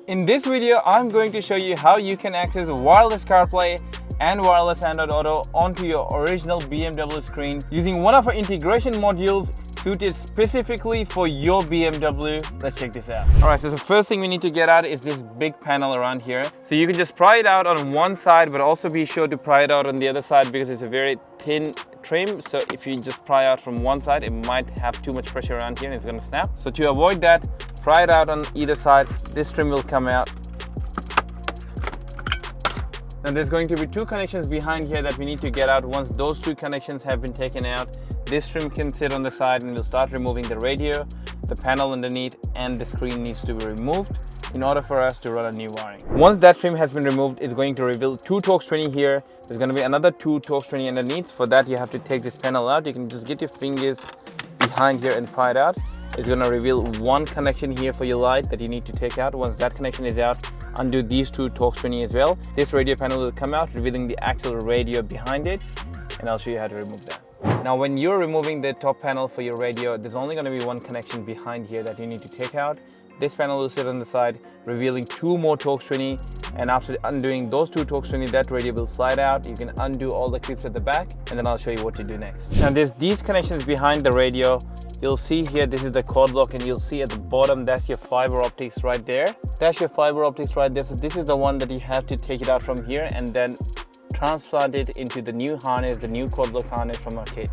In this video, I'm going to show you how you can access wireless CarPlay and wireless Android Auto onto your original BMW screen using one of our integration modules suited specifically for your BMW. Let's check this out. Alright, so the first thing we need to get out is this big panel around here. So you can just pry it out on one side, but also be sure to pry it out on the other side because it's a very thin trim. So if you just pry out from one side, it might have too much pressure around here and it's going to snap. So to avoid that, pry it out on either side. This trim will come out. Now there's going to be two connections behind here that we need to get out. Once those two connections have been taken out, this trim can sit on the side and we'll start removing the radio, the panel underneath, and the screen needs to be removed in order for us to run a new wiring. Once that trim has been removed, it's going to reveal two Torx 20 here. There's going to be another two Torx 20 underneath. For that, you have to take this panel out. You can just get your fingers behind here and pry it out. It's going to reveal one connection here for your light that you need to take out. Once that connection is out, undo these two Torx 20 as well. This radio panel will come out, revealing the actual radio behind it, and I'll show you how to remove that. Now when you're removing the top panel for your radio, there's only going to be one connection behind here that you need to take out. This panel will sit on the side, revealing two more Torx 20, and after undoing those two Torx 20, that radio will slide out. You can undo all the clips at the back, and then I'll show you what to do next. Now there's these connections behind the radio. You'll see here, this is the cord lock, and you'll see at the bottom, that's your fiber optics right there. That's your fiber optics right there. So this is the one that you have to take it out from here and then transplant it into the new harness, the new cord lock harness from our kit.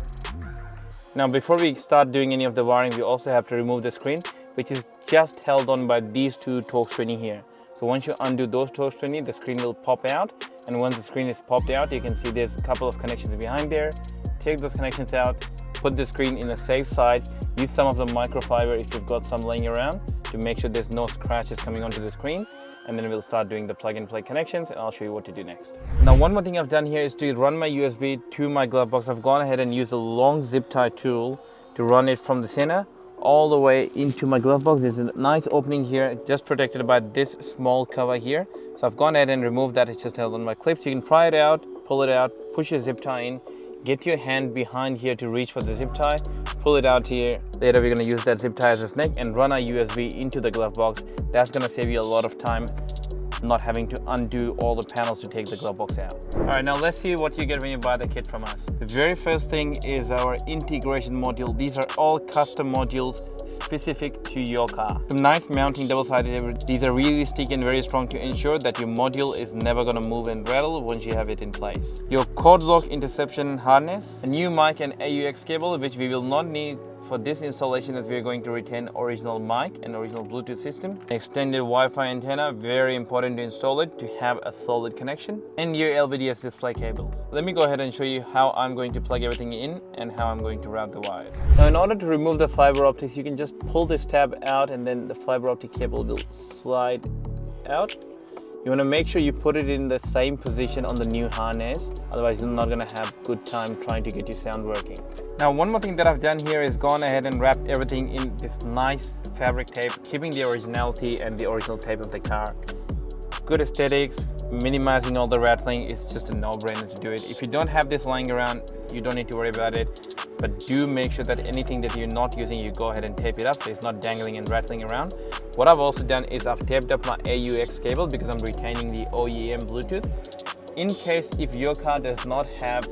Now before we start doing any of the wiring, we also have to remove the screen, which is just held on by these two Torx 20 here. So once you undo those Torx 20, the screen will pop out, and once the screen is popped out, you can see there's a couple of connections behind there. Take those connections out, put the screen in a safe side, use some of the microfiber if you've got some laying around to make sure there's no scratches coming onto the screen, and then we'll start doing the plug-and-play connections, and I'll show you what to do next. Now one more thing I've done here is to run my USB to my glove box. I've gone ahead and used a long zip tie tool to run it from the center all the way into my glove box. There's a nice opening here, just protected by this small cover here. So I've gone ahead and removed that. It's just held on my clips. You can pry it out, pull it out, push your zip tie in, get your hand behind here to reach for the zip tie, pull it out here. Later we're going to use that zip tie as a snake and run our USB into the glove box. That's going to save you a lot of time not having to undo all the panels to take the glove box out. Alright, now let's see what you get when you buy the kit from us. The very first thing is our integration module. These are all custom modules specific to your car. Some nice mounting double-sided. These are really sticky and very strong to ensure that your module is never going to move and rattle once you have it in place. Your cord lock interception harness, a new mic and AUX cable, which we will not need for this installation as we are going to retain original mic and original Bluetooth system. Extended Wi-Fi antenna, very important to install it to have a solid connection, and your LVDS display cables. Let me go ahead and show you how I'm going to plug everything in and how I'm going to route the wires. Now in order to remove the fiber optics, you can just pull this tab out and then the fiber optic cable will slide out. You want to make sure you put it in the same position on the new harness, otherwise you're not going to have good time trying to get your sound working. Now one more thing that I've done here is gone ahead and wrapped everything in this nice fabric tape, keeping the originality and the original tape of the car. Good aesthetics, minimizing all the rattling. It's just a no-brainer to do it. If you don't have this lying around, you don't need to worry about it, but do make sure that anything that you're not using, you go ahead and tape it up so it's not dangling and rattling around. What I've also done is I've taped up my AUX cable because I'm retaining the OEM Bluetooth. In case if your car does not have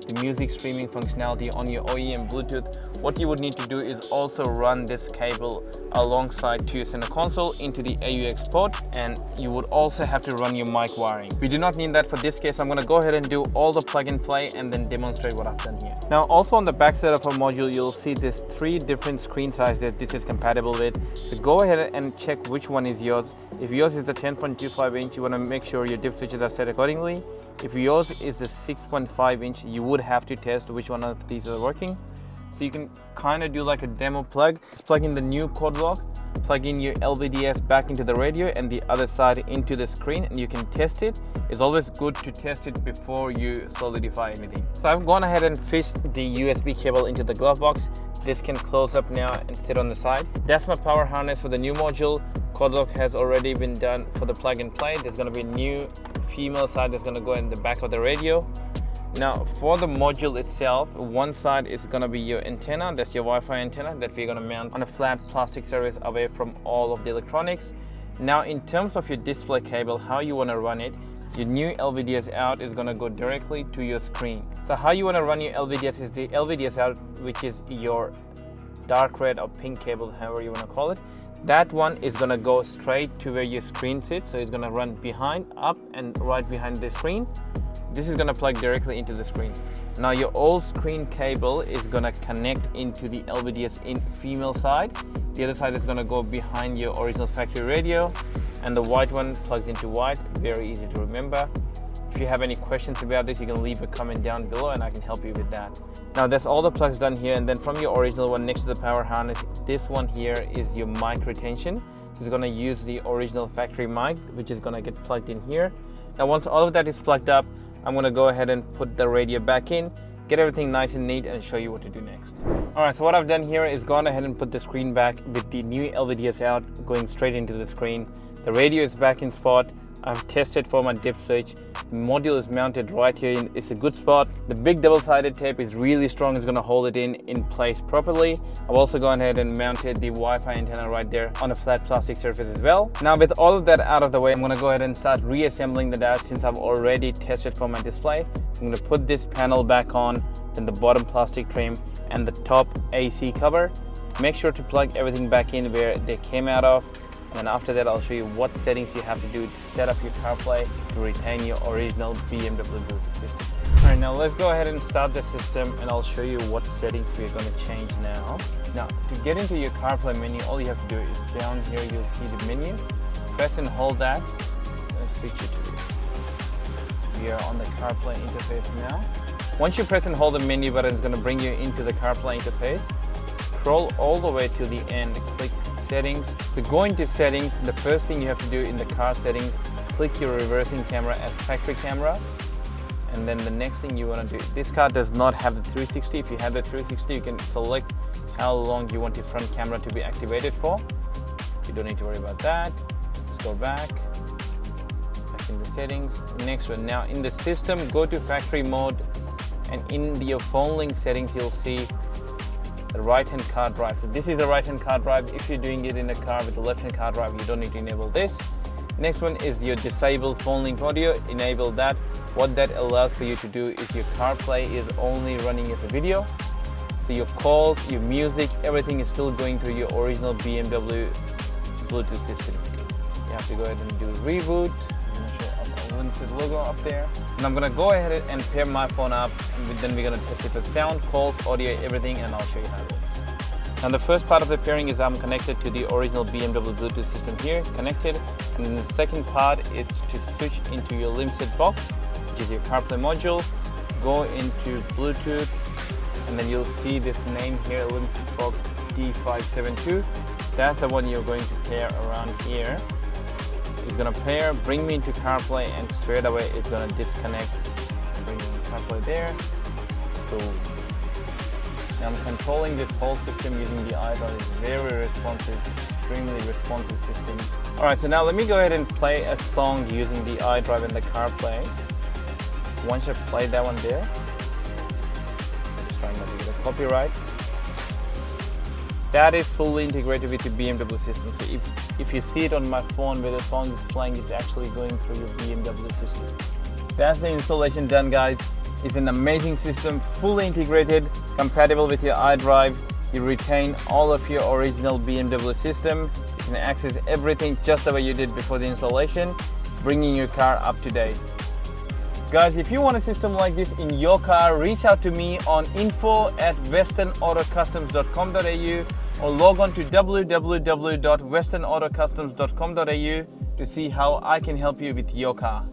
the music streaming functionality on your OEM Bluetooth, what you would need to do is also run this cable alongside to your center console into the AUX port, and you would also have to run your mic wiring. We do not need that for this case. I'm going to go ahead and do all the plug and play and then demonstrate what I've done here. Now also on the back side of our module, you'll see there's 3 different screen sizes that this is compatible with. So go ahead and check which one is yours. If yours is the 10.25 inch, you want to make sure your dip switches are set accordingly. If yours is the 6.5 inch, you would have to test which one of these are working. So you can kind of do like a demo plug. Just plug in the new cord lock, plug in your LVDS back into the radio and the other side into the screen, and you can test it. It's always good to test it before you solidify anything. So I've gone ahead and fished the USB cable into the glove box. This can close up now and sit on the side. That's my power harness for the new module. Cord lock has already been done for the plug and play. There's going to be a new female side that's going to go in the back of the radio. Now for the module itself, one side is going to be your antenna. That's your Wi-Fi antenna that we're going to mount on a flat plastic surface away from all of the electronics. Now in terms of your display cable, how you want to run it, your new LVDS out is going to go directly to your screen. So how you want to run your LVDS is the LVDS out, which is your dark red or pink cable, however you want to call it. That one is going to go straight to where your screen sits. So it's going to run behind, up and right behind the screen. This is going to plug directly into the screen. Now your old screen cable is going to connect into the LVDS in female side. The other side is going to go behind your original factory radio, and the white one plugs into white. Very easy to remember. If you have any questions about this, you can leave a comment down below and I can help you with that. Now that's all the plugs done here, and then from your original one next to the power harness, this one here is your mic retention. It's going to use the original factory mic, which is going to get plugged in here. Now once all of that is plugged up, I'm going to go ahead and put the radio back in, get everything nice and neat, and show you what to do next. Alright, so what I've done here is gone ahead and put the screen back with the new LVDS out going straight into the screen. The radio is back in spot. I've tested for my depth search. The module is mounted right here. It's a good spot. The big double-sided tape is really strong. It's going to hold it in place properly. I've also gone ahead and mounted the Wi-Fi antenna right there on a flat plastic surface as well. Now with all of that out of the way, I'm going to go ahead and start reassembling the dash since I've already tested for my display. I'm going to put this panel back on, then the bottom plastic trim and the top AC cover. Make sure to plug everything back in where they came out of. And after that, I'll show you what settings you have to do to set up your CarPlay to retain your original BMW Bluetooth system. All right, now let's go ahead and start the system and I'll show you what settings we're going to change now. Now, to get into your CarPlay menu, all you have to do is down here, you'll see the menu. Press and hold that and switch it to. We are on the CarPlay interface now. Once you press and hold the menu button, it's going to bring you into the CarPlay interface. Scroll all the way to the end, click settings. To go into settings, the first thing you have to do in the car settings, click your reversing camera as factory camera. And then the next thing you want to do, this car does not have the 360. If you have the 360, you can select how long you want your front camera to be activated for. You don't need to worry about that. Let's go back in the settings. Next one, now in the system, go to factory mode, and in your phone link settings, you'll see the right-hand car drive. So this is a right-hand car drive. If you're doing it in a car with the left-hand car drive, you don't need to enable this. Next one is your disabled phone link audio. Enable that. What that allows for you to do is your CarPlay is only running as a video. So your calls, your music, everything is still going through your original BMW Bluetooth system. You have to go ahead and do reboot. I'm not sure, I'll the logo up there. And I'm gonna go ahead and pair my phone up, and then we're gonna test it for sound, calls, audio, everything, and I'll show you how it works. Now the first part of the pairing is I'm connected to the original BMW Bluetooth system here, connected. And then the second part is to switch into your limited box, which is your CarPlay module. Go into Bluetooth, and then you'll see this name here, limited box D572. That's the one you're going to pair around here. It's going to pair, bring me into CarPlay, and straight away it's going to disconnect. Bring me into CarPlay there. Boom. Now I'm controlling this whole system using the iPhone. It's very responsive, extremely responsive system. Alright, so now let me go ahead and play a song using the iDrive and the CarPlay. Once I play that one there, I'm just trying not to get a copyright. That is fully integrated with the BMW system. So if you see it on my phone where the song is playing, it's actually going through your BMW system. That's the installation done, guys. It's an amazing system, fully integrated, compatible with your iDrive. You retain all of your original BMW system. You can access everything just the way you did before the installation, bringing your car up to date. Guys, if you want a system like this in your car, reach out to me on info@westernautocustoms.com.au or log on to www.westernautocustoms.com.au to see how I can help you with your car.